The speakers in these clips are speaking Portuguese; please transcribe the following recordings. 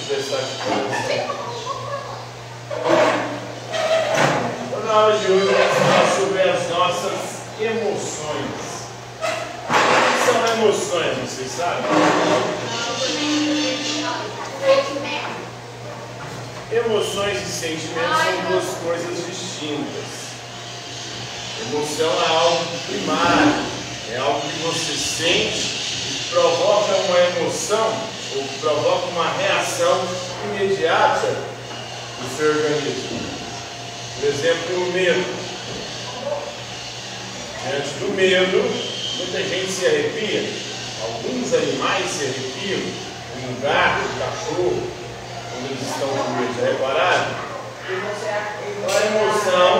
prestar atenção. Então, na aula de hoje, vamos falar sobre as nossas emoções. O que são emoções, vocês sabem? Emoções e sentimentos são duas coisas distintas. Emoção é algo primário, é algo que você sente, provoca uma emoção ou provoca uma reação imediata do seu organismo. Por exemplo, o medo. Diante do medo, muita gente se arrepia. Alguns animais se arrepiam, como um gato, um cachorro, quando eles estão com medo. Já repararam? Então, a emoção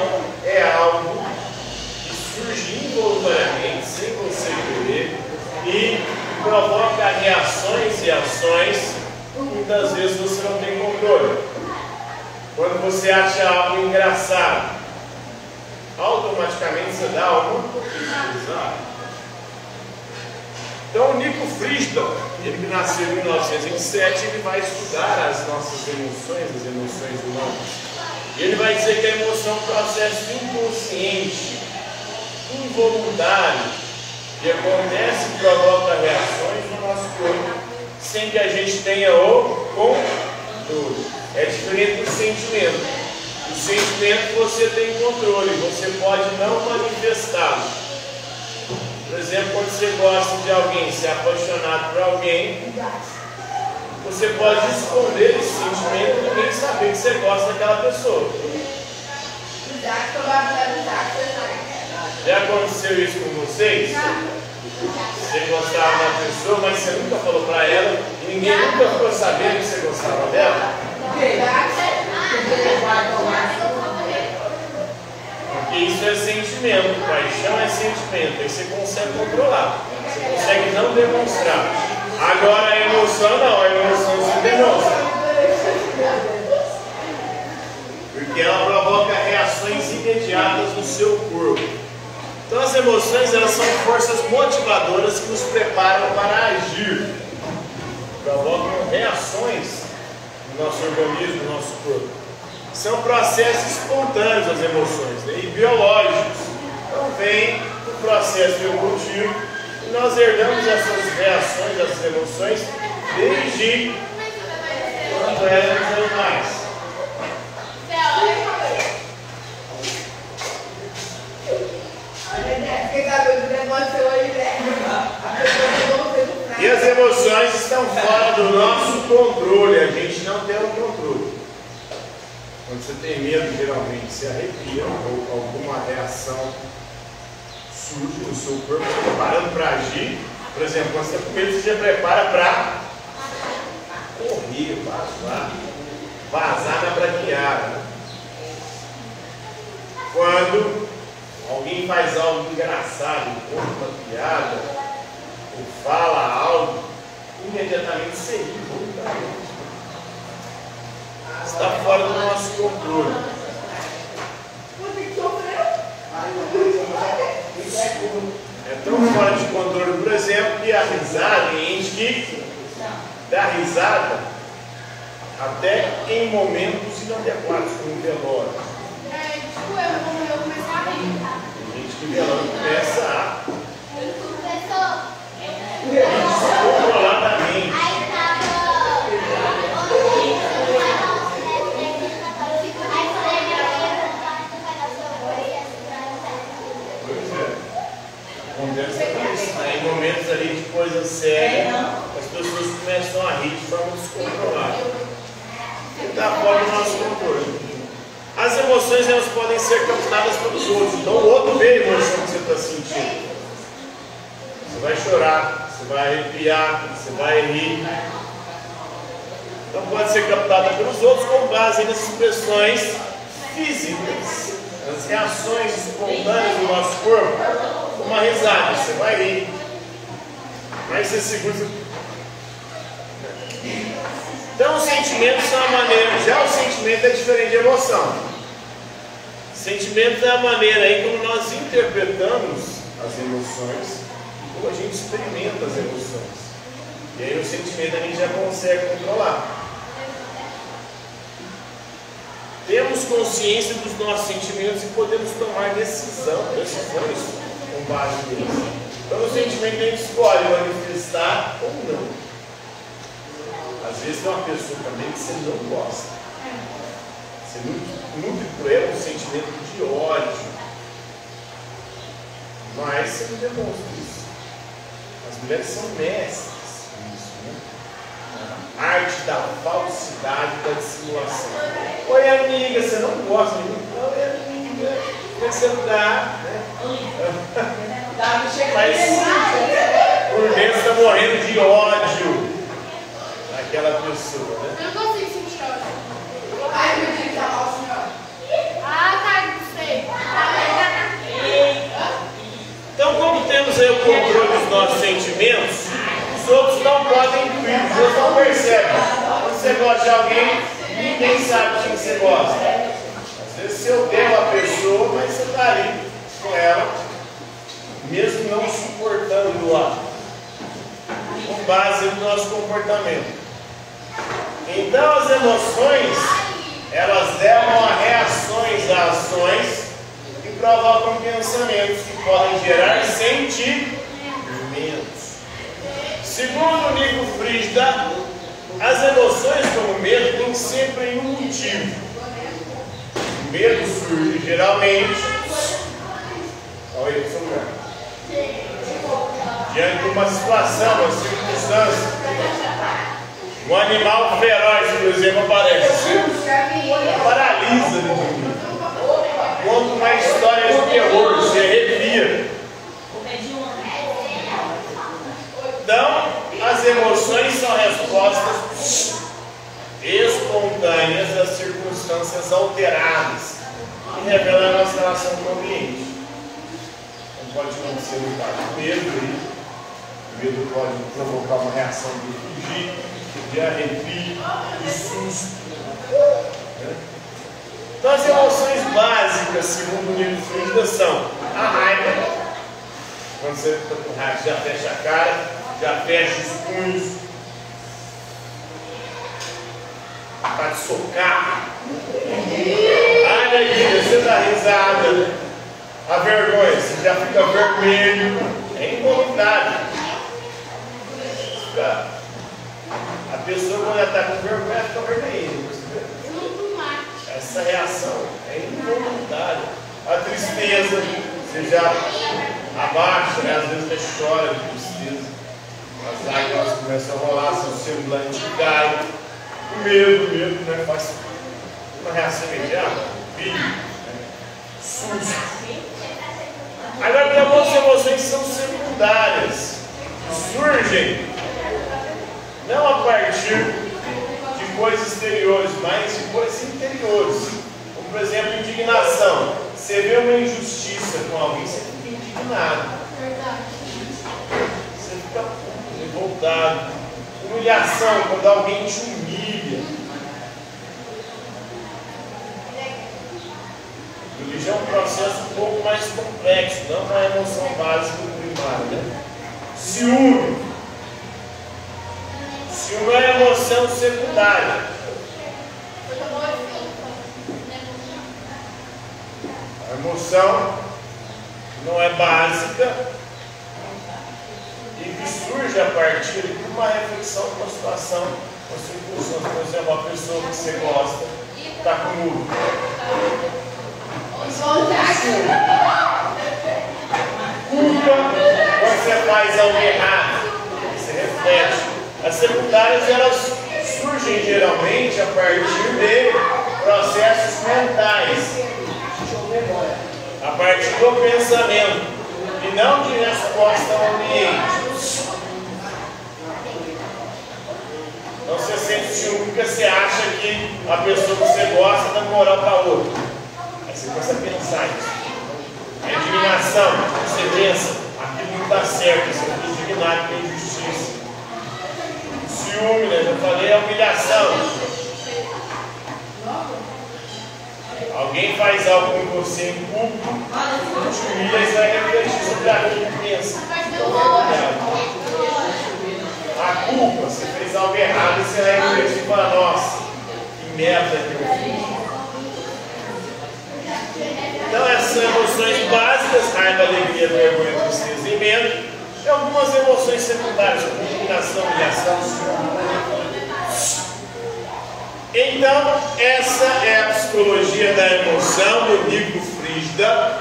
é algo que surge involuntariamente, sem você querer, e provoca reações e ações que muitas vezes você não tem controle. Quando você acha algo engraçado, automaticamente você dá alguma coisa. Então, o Nico Friedman, ele que nasceu em 1927, ele vai estudar as nossas emoções, as emoções humanas. E ele vai dizer que a emoção é um processo inconsciente, involuntário, que acontece e provoca reações no nosso corpo, sem que a gente tenha o controle. É diferente do sentimento. O sentimento você tem controle, você pode não manifestá-lo. Por exemplo, quando você gosta de alguém, se é apaixonado por alguém, você pode esconder esse sentimento e ninguém saber que você gosta daquela pessoa. Já aconteceu isso com vocês? Você gostava da pessoa, mas você nunca falou para ela e ninguém nunca ficou sabendo que você gostava dela? Porque isso é sentimento, paixão é sentimento, aí você consegue controlar, você consegue não demonstrar. Agora a emoção não, a emoção se demonstra. Porque ela provoca reações imediatas no seu corpo. Então as emoções, elas são forças motivadoras que nos preparam para agir. Provocam reações no nosso organismo, no nosso corpo. São processos espontâneos as emoções, né? E biológicos. Então vem o processo evolutivo e nós herdamos essas reações, essas emoções, desde quando éramos animais. E as emoções estão fora do nosso controle, a gente não tem o controle. Quando você tem medo, geralmente se arrepia ou alguma reação surge no seu corpo, você está preparando para agir. Por exemplo, quando você está com medo, você já prepara para correr, vazar na braquiara. Quando alguém faz algo engraçado, conta uma piada, ou fala algo, imediatamente você ri voluntariamente. Está fora do nosso controle. É tão fora de controle, por exemplo, que a risada, tem gente que dá risada até em momentos inadequados, como o velório. Eu comecei a rir. Tem gente que velório começa a descontroladamente. Em momentos ali de coisa séria, as pessoas começam a rir de forma descontrolada. Está fora do nosso controle. As emoções, elas podem ser captadas pelos outros. Então o outro vê a emoção que você está sentindo. Você vai chorar, você vai arrepiar, você vai rir. Então pode ser captada pelos outros com base nas expressões físicas, nas reações espontâneas do nosso corpo. Uma risada, você vai rir. Mas você segura. Então os sentimentos são a maneira. Já o sentimento é diferente de emoção. Sentimento é a maneira aí como nós interpretamos as emoções, como a gente experimenta as emoções. E aí o sentimento a gente já consegue controlar. temos consciência dos nossos sentimentos e podemos tomar decisões com base neles. Então, o sentimento a gente escolhe manifestar ou não. Às vezes tem uma pessoa também que você não gosta. Você nutre por ela um sentimento de ódio. Mas você não demonstra isso. As mulheres são mestres nisso, né? A arte da falsidade, da dissimulação. Oi, amiga, você não gosta de mim? Oi, amiga, como é que você está? Mas por dentro está morrendo de ódio daquela pessoa, né? Eu não consigo sentir ódio. Ai, meu Deus, tá mal, senhora. Ah, tá, não sei. Então, como temos aí o controle dos nossos sentimentos, os outros não podem vir, os outros não percebem. Quando você gosta de alguém, ninguém sabe quem você gosta. Às vezes você odeia uma pessoa, mas você está ali com ela, mesmo não suportando lá, com base no nosso comportamento. Então, as emoções, elas levam a reações a ações e provocam pensamentos que podem gerar sentimentos. Segundo Nico Frígida, as emoções como medo têm sempre um motivo. O medo surge geralmente diante de uma situação, uma circunstância. Um animal feroz, por exemplo, aparece. Paralisa no mundo. Conta uma história de terror, você arrepia. Então, as emoções são respostas espontâneas às circunstâncias alteradas que revelam a nossa relação com o ambiente. Não pode acontecer no caso do medo. O medo pode provocar uma reação de fugir, de arrepio, de susto. Então, as emoções básicas, segundo o Nico Frígida, são a raiva. Quando você está com raiva, já fecha a cara, já fecha os punhos, para te socar. Olha aí, você dá risada, né? A vergonha, você já fica vermelho. É involuntário. A pessoa, quando ela está com vergonha, fica vermelha. Essa reação é involuntária. A tristeza, você já abaixa, né? Às vezes até chora de tristeza. As lágrimas começam a rolar, seu semblante cai. O medo, né? Faz uma reação imediata. Susto. Agora tem algumas emoções que são secundárias, que surgem não a partir de coisas exteriores, mas de coisas interiores. Como, por exemplo, indignação. Você vê uma injustiça com alguém, você fica indignado. Você fica revoltado. Humilhação, quando alguém te humilha. Religião é um processo um pouco mais complexo, não uma emoção básica primária, né? Ciúme. Ciúme é uma emoção secundária. A emoção não é básica e que surge a partir de uma reflexão, uma situação, uma circunstância. Por exemplo, uma pessoa que você gosta está com mudo. Culpa quando você faz algo errado. Você reflete. As secundárias, elas surgem geralmente a partir de processos mentais, a partir do pensamento e não de resposta ao ambiente. Não se sente ciúme porque você acha que a pessoa que você gosta dá moral para outra. Aí você começa a pensar isso. A indignação, você pensa, aquilo não está certo, você fica indignado com a injustiça. Ciúme, né? Eu falei, a humilhação. Alguém faz algo com você em público, te humilha e você vai refletir sobre aquilo que pensa. A culpa, você fez algo errado e você vai refletir e fala, nossa, que merda que eu fiz. são emoções básicas, raiva, alegria, vergonha, tristeza e medo. E algumas emoções secundárias, como indignação, humilhação, ciúme. Então, essa é a psicologia da emoção do Nico Frígida.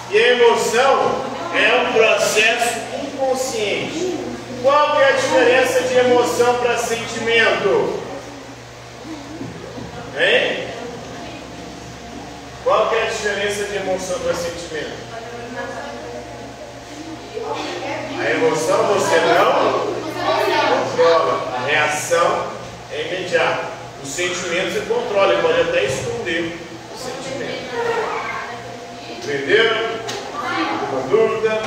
E a emoção é um processo inconsciente. Qual que é a diferença de emoção para sentimento? Hein? Qual que é a diferença de emoção para sentimento? A emoção você não controla. A reação é imediata. O sentimento você controla, ele pode até esconder o sentimento. Entenderam? Alguma dúvida?